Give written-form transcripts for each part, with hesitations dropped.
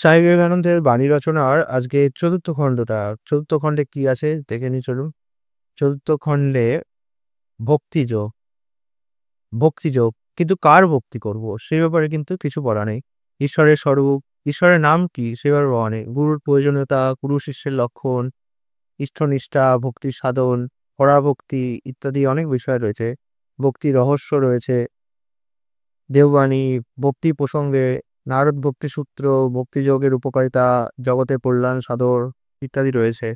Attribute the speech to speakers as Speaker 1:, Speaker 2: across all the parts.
Speaker 1: স্বামী বিবেকানন্দের বাণী রচনার আজকে চতুর্থ খণ্ডটা। চতুর্থ খণ্ডে কি আছে দেখে নিই চলুন। চতুর্থ খণ্ডে ভক্তিযোগ। ভক্তিযোগ কিন্তু কার ভক্তি করব সেই ব্যাপারে কিন্তু কিছু বলা নেই। ঈশ্বরের স্বরূপ, ঈশ্বরের নাম কি সে ব্যাপারে বলা নেই। গুরুর প্রয়োজনীয়তা, গুরু শিষ্যের লক্ষণ, ইষ্টনিষ্ঠা, ভক্তির সাধন, পরাভক্তি ইত্যাদি অনেক বিষয় রয়েছে। ভক্তি রহস্য রয়েছে, দেওবাণী, ভক্তি প্রসঙ্গে, নারদ ভক্তি সূত্র, ভক্তিযোগের উপকারিতা, জগতের কল্যাণ সাধন ইত্যাদি রয়েছে।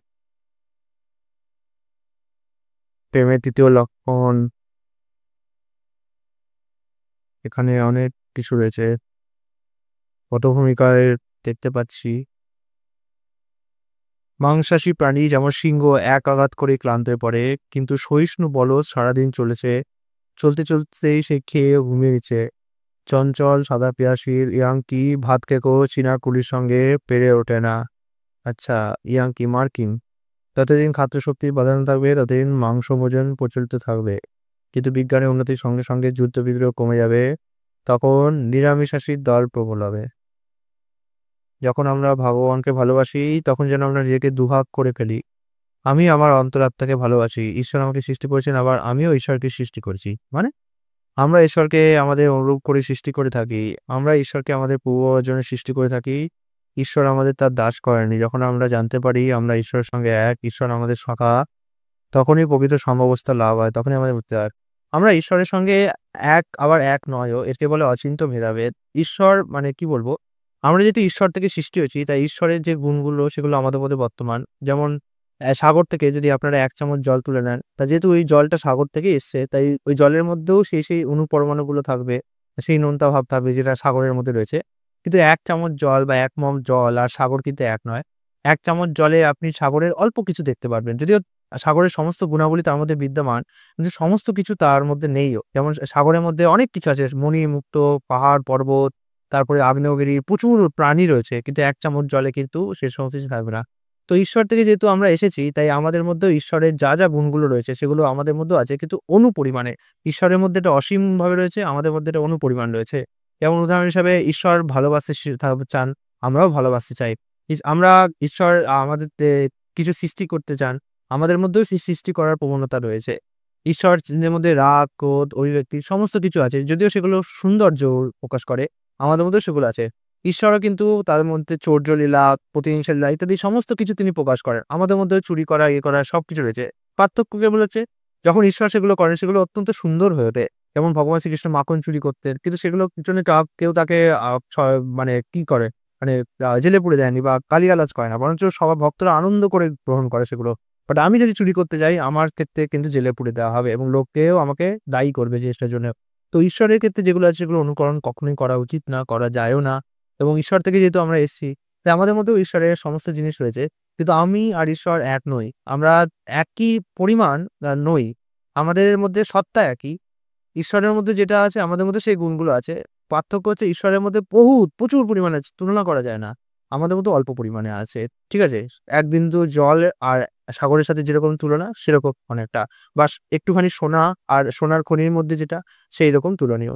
Speaker 1: প্রেমের তৃতীয় লক্ষণ, এখানে অনেক কিছু রয়েছে। পটভূমিকায় দেখতে পাচ্ছি মাংসাশী প্রাণী যেমন সিংহ এক আঘাত করে ক্লান্ত হয়ে পড়ে, কিন্তু সহিষ্ণু বলদ সারাদিন চলেছে, চলতে চলতেই সে খেয়ে ঘুমিয়ে গেছে। চঞ্চল সাদা পিয়াসির ইয়াংকি ভাত খেকো চীনা কুলির সঙ্গে পেরে ওঠে না। আচ্ছা, ইয়াংকি মার্কিন। যতদিন খাদ্যশক্তির প্রাধান্য থাকবে ততদিন মাংস ভোজন প্রচলিত থাকবে, কিন্তু বিজ্ঞানের উন্নতির সঙ্গে সঙ্গে যুদ্ধ বিগ্রহ কমে যাবে, তখন নিরামিষাশীর দল প্রবল হবে। যখন আমরা ভগবানকে ভালোবাসি তখন যেন আমরা নিজেকে দুভাগ করে ফেলি। আমি আমার অন্তরাত্মাকে ভালোবাসি, ঈশ্বর আমাকে সৃষ্টি করেছেন, আবার আমিও ঈশ্বরকে সৃষ্টি করেছি। মানে আমরা ঈশ্বরকে আমাদের অনুরূপ করে সৃষ্টি করে থাকি, আমরা ঈশ্বরকে আমাদের পূর্বজনের সৃষ্টি করে থাকি। ঈশ্বর আমাদের তার দাস করেনি। যখন আমরা জানতে পারি আমরা ঈশ্বরের সঙ্গে এক, ঈশ্বর আমাদের সখা, তখনই প্রকৃত সমবস্থা লাভ হয়, তখনই আমাদের বুঝতে হয় আমরা ঈশ্বরের সঙ্গে এক, আবার এক নয়ও, একে বলে অচিন্ত ভেদাভেদ। ঈশ্বর মানে কি বলবো, আমরা যেহেতু ঈশ্বর থেকে সৃষ্টি হয়েছি তাই ঈশ্বরের যে গুণগুলো সেগুলো আমাদের মধ্যে বর্তমান। যেমন সাগর থেকে যদি আপনারা ১ চামচ জল তুলে নেন, তা যেহেতু ওই জলটা সাগর থেকে এসছে তাই ওই জলের মধ্যেও সেই অণু-পরমাণুগুলো থাকবে, সেই নোনতা ভাব থাকবে যেটা সাগরের মধ্যে রয়েছে। কিন্তু ১ চামচ জল বা ১ মগ জল আর সাগর কিন্তু এক নয়। ১ চামচ জলে আপনি সাগরের অল্প কিছু দেখতে পারবেন। যদিও সাগরের সমস্ত গুণাবলী তার মধ্যে বিদ্যমান, কিন্তু সমস্ত কিছু তার মধ্যে নেইও। যেমন সাগরের মধ্যে অনেক কিছু আছে, মণি-মুক্ত, পাহাড়, পর্বত, তারপরে আগ্নেয়গিরি, প্রচুর প্রাণী রয়েছে, কিন্তু ১ চামচ জলে কিন্তু সে সমস্ত কিছু থাকবে না। তো ঈশ্বর থেকে যেহেতু আমরা এসেছি তাই আমাদের মধ্যেও ঈশ্বরের যা গুণগুলো রয়েছে সেগুলো আমাদের মধ্যেও আছে, কিন্তু অনুপরিমাণে। ঈশ্বরের মধ্যে এটা অসীমভাবে রয়েছে, আমাদের মধ্যে এটা অনুপরিমাণ রয়েছে। যেমন উদাহরণ হিসাবে ঈশ্বর ভালোবাসতে চান, আমরাও ভালোবাসতে চাই। আমরা ঈশ্বর আমাদের কিছু সৃষ্টি করতে চান, আমাদের মধ্যেও সেই সৃষ্টি করার প্রবণতা রয়েছে। ঈশ্বরের মধ্যে রাগ, ক্রোধ, অভিব্যক্তি সমস্ত কিছু আছে। যদিও সেগুলো সৌন্দর্য প্রকাশ করে, আমাদের মধ্যেও সেগুলো আছে। ঈশ্বরও কিন্তু তাদের মধ্যে চৌর্যলীলা, প্রতিহিংসা লীলা ইত্যাদি সমস্ত কিছু তিনি প্রকাশ করেন। আমাদের মধ্যেও চুরি করা, ইয়ে করা সবকিছু রয়েছে। পার্থক্য কেবল হচ্ছে যখন ঈশ্বর সেগুলো করেন সেগুলো অত্যন্ত সুন্দর হয়ে ওঠে। যেমন ভগবান শ্রীকৃষ্ণ মাখন চুরি করতেন, কিন্তু সেগুলোর পিছনে কেউ তাকে মানে কি করে, মানে জেলে পুরে দেয়নি বা গালিগালাজ করে না। বরঞ্চ সবার ভক্তরা আনন্দ করে গ্রহণ করে সেগুলো। বাট আমি যদি চুরি করতে যাই আমার ক্ষেত্রে কিন্তু জেলে পুরে দেওয়া হবে এবং লোকেও আমাকে দায়ী করবে যে এটার জন্য। তো ঈশ্বরের ক্ষেত্রে যেগুলো আছে সেগুলো অনুকরণ কখনোই করা উচিত না, করা যায়ও না। এবং ঈশ্বর থেকে যেহেতু আমরা এসেছি তাই আমাদের মধ্যেও ঈশ্বরের সমস্ত জিনিস রয়েছে। কিন্তু আমি আর ঈশ্বর এক নই। আমরা একই পরিমাণ নই। আমাদের মধ্যে সত্তা একই। ঈশ্বরের মধ্যে যেটা আছে আমাদের মধ্যে সেই গুণগুলো আছে। পার্থক্য হচ্ছে ঈশ্বরের মধ্যে প্রচুর পরিমাণে আছে, তুলনা করা যায় না। আমাদের মধ্যে অল্প পরিমাণে আছে। ঠিক আছে? ১ বিন্দু জল আর সাগরের সাথে যেরকম তুলনা সেরকম অনেকটা। একটুখানি সোনা আর সোনার খনির মধ্যে যেটা সেইরকম তুলনীয়।